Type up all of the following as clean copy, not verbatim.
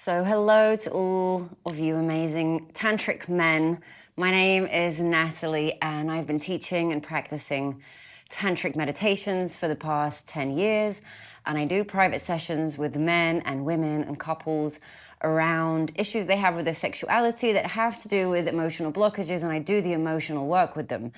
So hello to all of you amazing tantric men. My name is Natalie and I've been teaching and practicing tantric meditations for the past 10 years. And I do private sessions with men and women and couples around issues they have with their sexuality that have to do with emotional blockages, and I do the emotional work with them.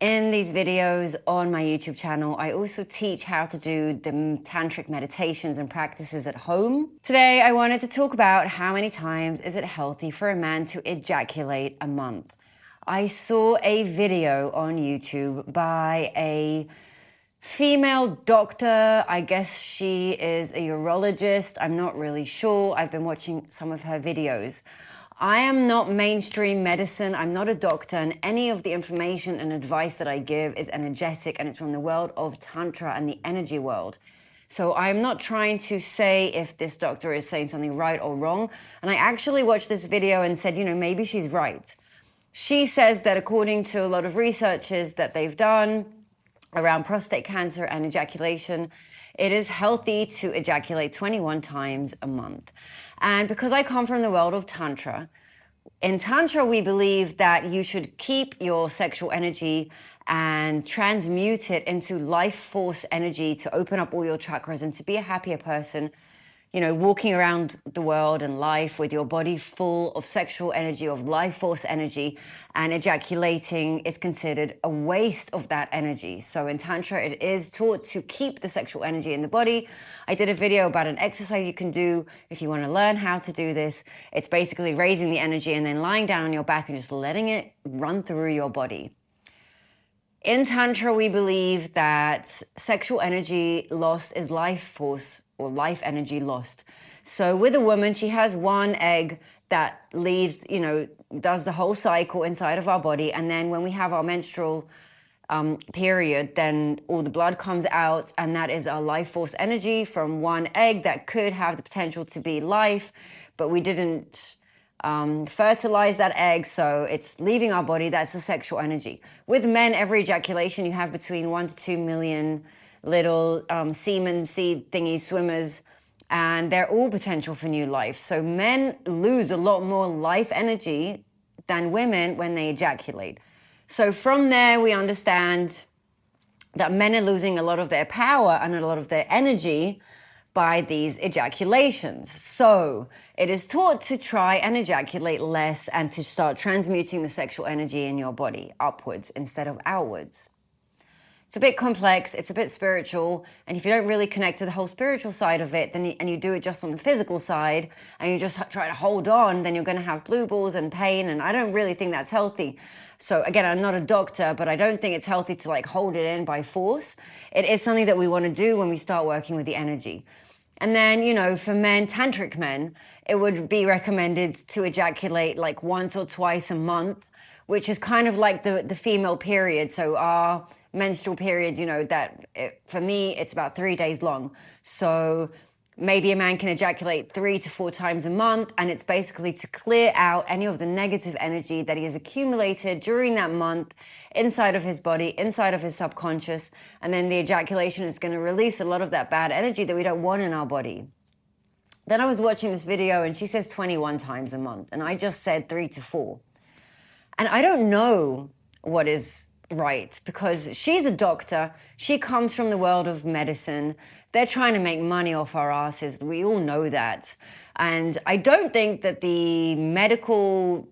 In these videos on my YouTube channel, I also teach how to do the tantric meditations and practices at home. Today, I wanted to talk about how many times is it healthy for a man to ejaculate a month. I saw a video on YouTube by a female doctor. I guess she is a urologist. I'm not really sure. I've been watching some of her videos. I am not mainstream medicine. I'm not a doctor, and any of the information and advice that I give is energetic, and it's from the world of Tantra and the energy world. So I'm not trying to say if this doctor is saying something right or wrong. And I actually watched this video and said, maybe she's right. She says that according to a lot of researches that they've done around prostate cancer and ejaculation, it is healthy to ejaculate 21 times a month. And because I come from the world of Tantra, in Tantra we believe that you should keep your sexual energy and transmute it into life force energy to open up all your chakras and to be a happier person. Walking around the world and life with your body full of sexual energy, of life force energy, and ejaculating is considered a waste of that energy. So in Tantra, it is taught to keep the sexual energy in the body. I did a video about an exercise you can do if you want to learn how to do this. It's basically raising the energy and then lying down on your back and just letting it run through your body. In Tantra, we believe that sexual energy lost is life force or life energy lost. So with a woman, she has one egg that leaves, does the whole cycle inside of our body. And then when we have our menstrual period, then all the blood comes out, and that is our life force energy from one egg that could have the potential to be life, but we didn't fertilize that egg, so it's leaving our body. That's the sexual energy. With men, every ejaculation, you have between 1 to 2 million little semen seed thingy swimmers, and they're all potential for new life. So men lose a lot more life energy than women when they ejaculate. So from there, we understand that men are losing a lot of their power and a lot of their energy by these ejaculations. So it is taught to try and ejaculate less and to start transmuting the sexual energy in your body upwards instead of outwards. It's a bit complex, it's a bit spiritual, and if you don't really connect to the whole spiritual side of it, then you do it just on the physical side, and you just try to hold on, then you're going to have blue balls and pain, and I don't really think that's healthy. So again, I'm not a doctor, but I don't think it's healthy to hold it in by force. It is something that we want to do when we start working with the energy. And then, for men, tantric men, it would be recommended to ejaculate once or twice a month, which is kind of like the female period. So our menstrual period, for me, it's about 3 days long. So maybe a man can ejaculate 3 to 4 times a month, and it's basically to clear out any of the negative energy that he has accumulated during that month inside of his body, inside of his subconscious, and then the ejaculation is going to release a lot of that bad energy that we don't want in our body. Then I was watching this video, and she says 21 times a month, and I just said 3 to 4. And I don't know what is right, because she's a doctor. She comes from the world of medicine. They're trying to make money off our asses. We all know that. And I don't think that the medicine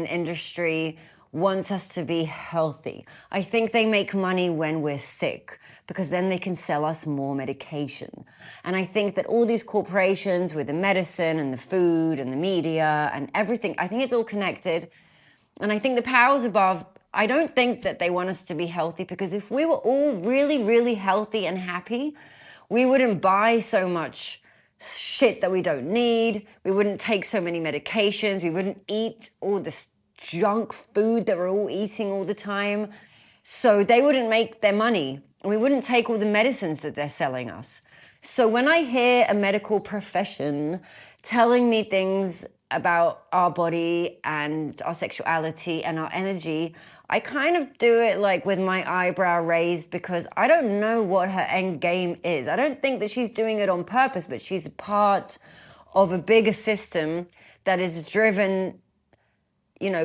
industry wants us to be healthy. I think they make money when we're sick, because then they can sell us more medication. And I think that all these corporations with the medicine and the food and the media and everything, I think it's all connected. And I think the powers above, I don't think that they want us to be healthy, because if we were all really, really healthy and happy, we wouldn't buy so much shit that we don't need. We wouldn't take so many medications. We wouldn't eat all this junk food that we're all eating all the time. So they wouldn't make their money, and we wouldn't take all the medicines that they're selling us. So when I hear a medical profession telling me things about our body and our sexuality and our energy, I kind of do it like with my eyebrow raised, because I don't know what her end game is. I don't think that she's doing it on purpose, but she's a part of a bigger system that is driven,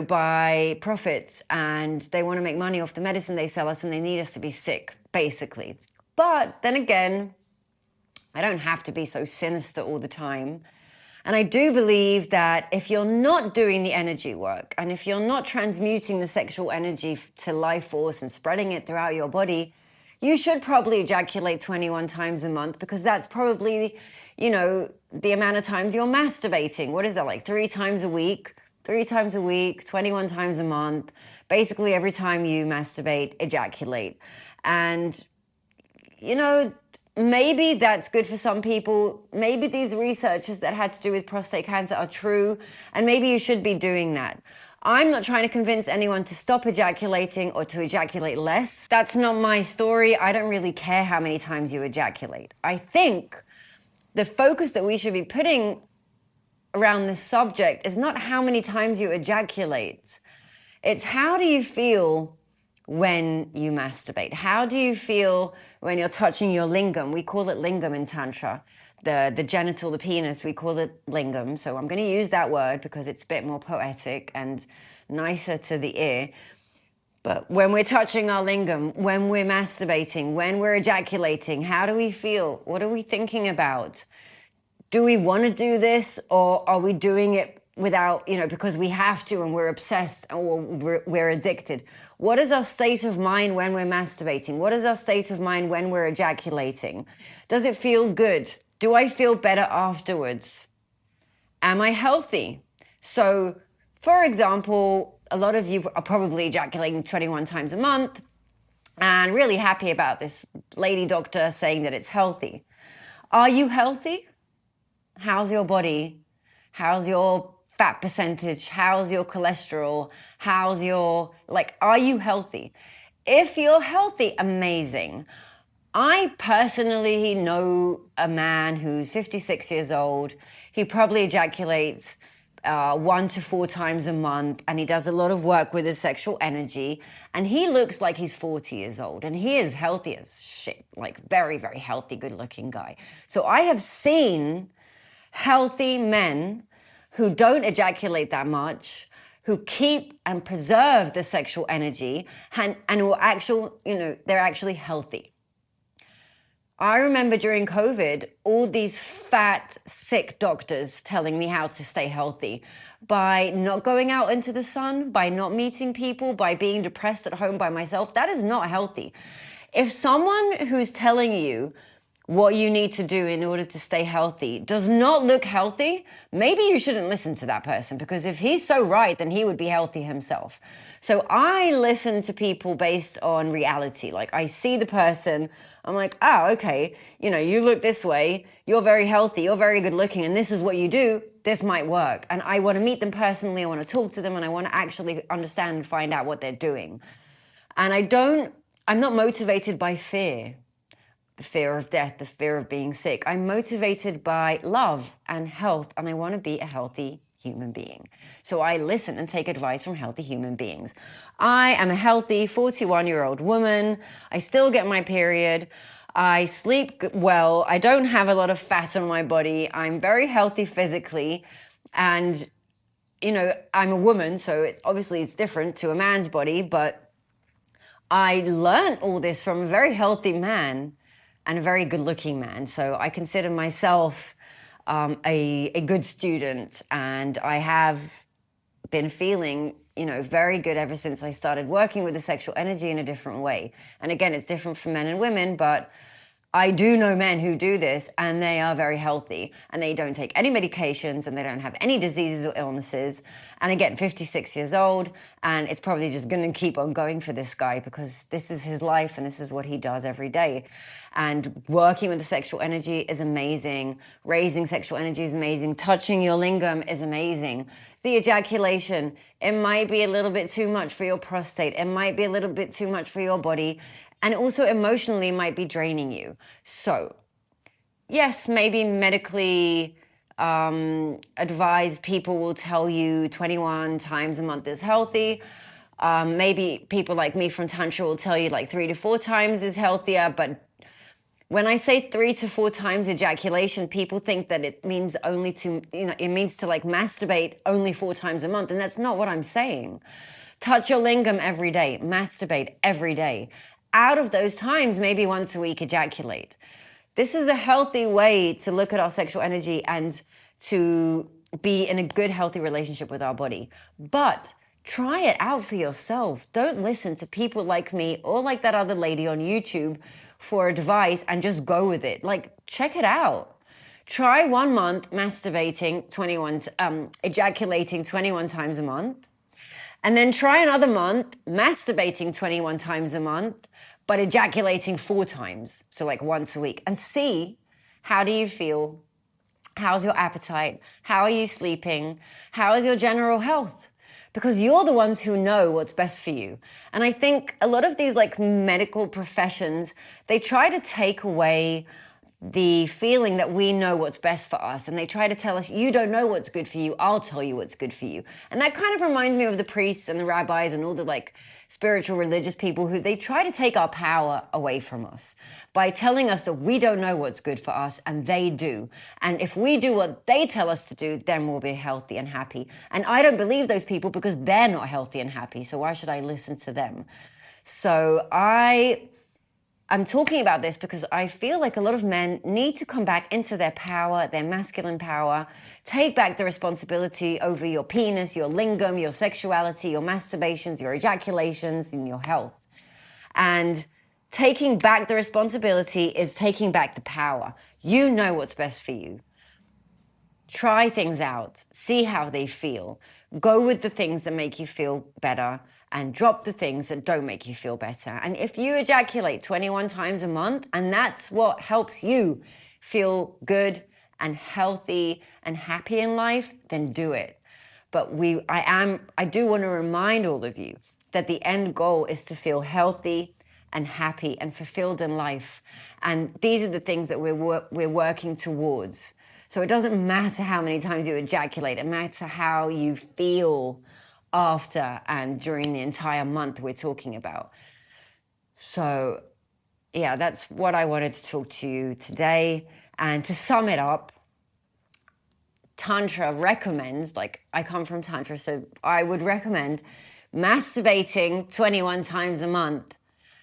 by profits, and they want to make money off the medicine they sell us, and they need us to be sick, basically. But then again, I don't have to be so sinister all the time. And I do believe that if you're not doing the energy work, and if you're not transmuting the sexual energy to life force and spreading it throughout your body, you should probably ejaculate 21 times a month, because that's probably, the amount of times you're masturbating. What is that, like 3 times a week? 3 times a week, 21 times a month. Basically, every time you masturbate, ejaculate. And, maybe that's good for some people. Maybe these researches that had to do with prostate cancer are true, and maybe you should be doing that. I'm not trying to convince anyone to stop ejaculating or to ejaculate less. That's not my story. I don't really care how many times you ejaculate. I think the focus that we should be putting around this subject is not how many times you ejaculate. It's how do you feel when you masturbate? How do you feel when you're touching your lingam? We call it lingam in Tantra. The genital, the penis, we call it lingam. So I'm going to use that word because it's a bit more poetic and nicer to the ear. But when we're touching our lingam, when we're masturbating, when we're ejaculating, how do we feel? What are we thinking about? Do we want to do this, or are we doing it without, because we have to and we're obsessed or we're addicted? What is our state of mind when we're masturbating? What is our state of mind when we're ejaculating? Does it feel good? Do I feel better afterwards? Am I healthy? So, for example, a lot of you are probably ejaculating 21 times a month and really happy about this lady doctor saying that it's healthy. Are you healthy? How's your body? How's your fat percentage? How's your cholesterol? How's your, are you healthy? If you're healthy, amazing. I personally know a man who's 56 years old. He probably ejaculates 1 to 4 times a month, and he does a lot of work with his sexual energy, and he looks like he's 40 years old, and he is healthy as shit, very, very healthy, good-looking guy. So I have seen healthy men who don't ejaculate that much, who keep and preserve the sexual energy, and who are they're actually healthy. I remember during COVID, all these fat, sick doctors telling me how to stay healthy by not going out into the sun, by not meeting people, by being depressed at home by myself. That is not healthy. If someone who's telling you what you need to do in order to stay healthy does not look healthy, maybe you shouldn't listen to that person, because if he's so right, then he would be healthy himself. So I listen to people based on reality. I see the person, I'm like, oh, okay, you look this way, you're very healthy, you're very good looking, and this is what you do, this might work. And I want to meet them personally, I want to talk to them, and I want to actually understand and find out what they're doing. And I'm not motivated by fear. The fear of death, the fear of being sick. I'm motivated by love and health, and I want to be a healthy human being. So I listen and take advice from healthy human beings. I am a healthy 41-year-old woman. I still get my period. I sleep well. I don't have a lot of fat on my body. I'm very healthy physically. And, I'm a woman, so it's different to a man's body, but I learned all this from a very healthy man and a very good-looking man. So I consider myself a good student, and I have been feeling, very good ever since I started working with the sexual energy in a different way. And again, it's different for men and women, but I do know men who do this, and they are very healthy, and they don't take any medications, and they don't have any diseases or illnesses. And again, 56 years old, and it's probably just going to keep on going for this guy, because this is his life, and this is what he does every day. And working with the sexual energy is amazing. Raising sexual energy is amazing. Touching your lingam is amazing. The ejaculation, it might be a little bit too much for your prostate. It might be a little bit too much for your body. And also emotionally might be draining you. So, yes, maybe medically advised people will tell you 21 times a month is healthy. Maybe people like me from Tantra will tell you like 3 to 4 times is healthier. But when I say 3 to 4 times ejaculation, people think that it means only to, it means to like masturbate only 4 times a month. And that's not what I'm saying. Touch your lingam every day, masturbate every day. Out of those times, maybe once a week, ejaculate. This is a healthy way to look at our sexual energy and to be in a good, healthy relationship with our body. But try it out for yourself. Don't listen to people like me or like that other lady on YouTube for advice and just go with it. Like, check it out. Try 1 month masturbating ejaculating 21 times a month. And then try another month masturbating 21 times a month, but ejaculating 4 times. So like once a week. And see, how do you feel? How's your appetite? How are you sleeping? How is your general health? Because you're the ones who know what's best for you. And I think a lot of these like medical professions, they try to take away the feeling that we know what's best for us. And they try to tell us, you don't know what's good for you, I'll tell you what's good for you. And that kind of reminds me of the priests and the rabbis and all the like spiritual religious people who they try to take our power away from us by telling us that we don't know what's good for us and they do. And if we do what they tell us to do, then we'll be healthy and happy. And I don't believe those people because they're not healthy and happy. So why should I listen to them? So I'm talking about this because I feel like a lot of men need to come back into their power, their masculine power, take back the responsibility over your penis, your lingam, your sexuality, your masturbations, your ejaculations, and your health. And taking back the responsibility is taking back the power. You know what's best for you. Try things out, see how they feel. Go with the things that make you feel better and drop the things that don't make you feel better. And if you ejaculate 21 times a month and that's what helps you feel good and healthy and happy in life, then do it. But I do want to remind all of you that the end goal is to feel healthy and happy and fulfilled in life. And these are the things that we're working towards. So it doesn't matter how many times you ejaculate, it matters how you feel after and during the entire month we're talking about. So yeah, that's what I wanted to talk to you today. And to sum it up, Tantra recommends, like I come from Tantra, so I would recommend masturbating 21 times a month,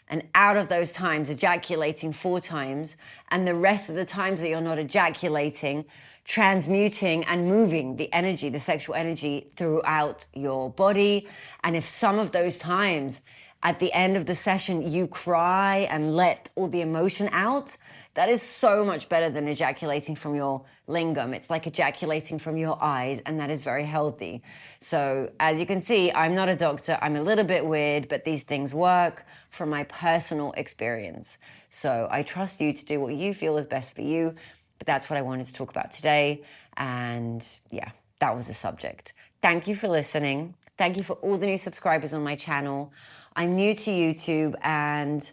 and out of those times ejaculating 4 times, and the rest of the times that you're not ejaculating, transmuting and moving the energy, the sexual energy throughout your body. And if some of those times at the end of the session you cry and let all the emotion out, that is so much better than ejaculating from your lingam. It's like ejaculating from your eyes, and that is very healthy. So as you can see, I'm not a doctor. I'm a little bit weird, but these things work from my personal experience. So I trust you to do what you feel is best for you. But that's what I wanted to talk about today. And yeah, that was the subject. Thank you for listening. Thank you for all the new subscribers on my channel. I'm new to YouTube, and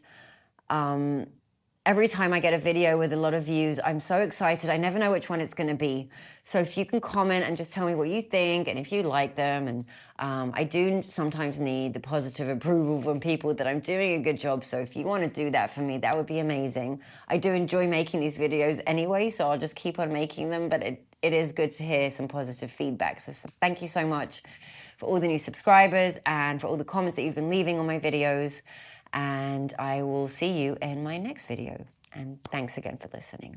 every time I get a video with a lot of views, I'm so excited. I never know which one it's going to be. So if you can comment and just tell me what you think and if you like them. And I do sometimes need the positive approval from people that I'm doing a good job. So if you want to do that for me, that would be amazing. I do enjoy making these videos anyway, so I'll just keep on making them. But it is good to hear some positive feedback. So thank you so much for all the new subscribers and for all the comments that you've been leaving on my videos. And I will see you in my next video. And thanks again for listening.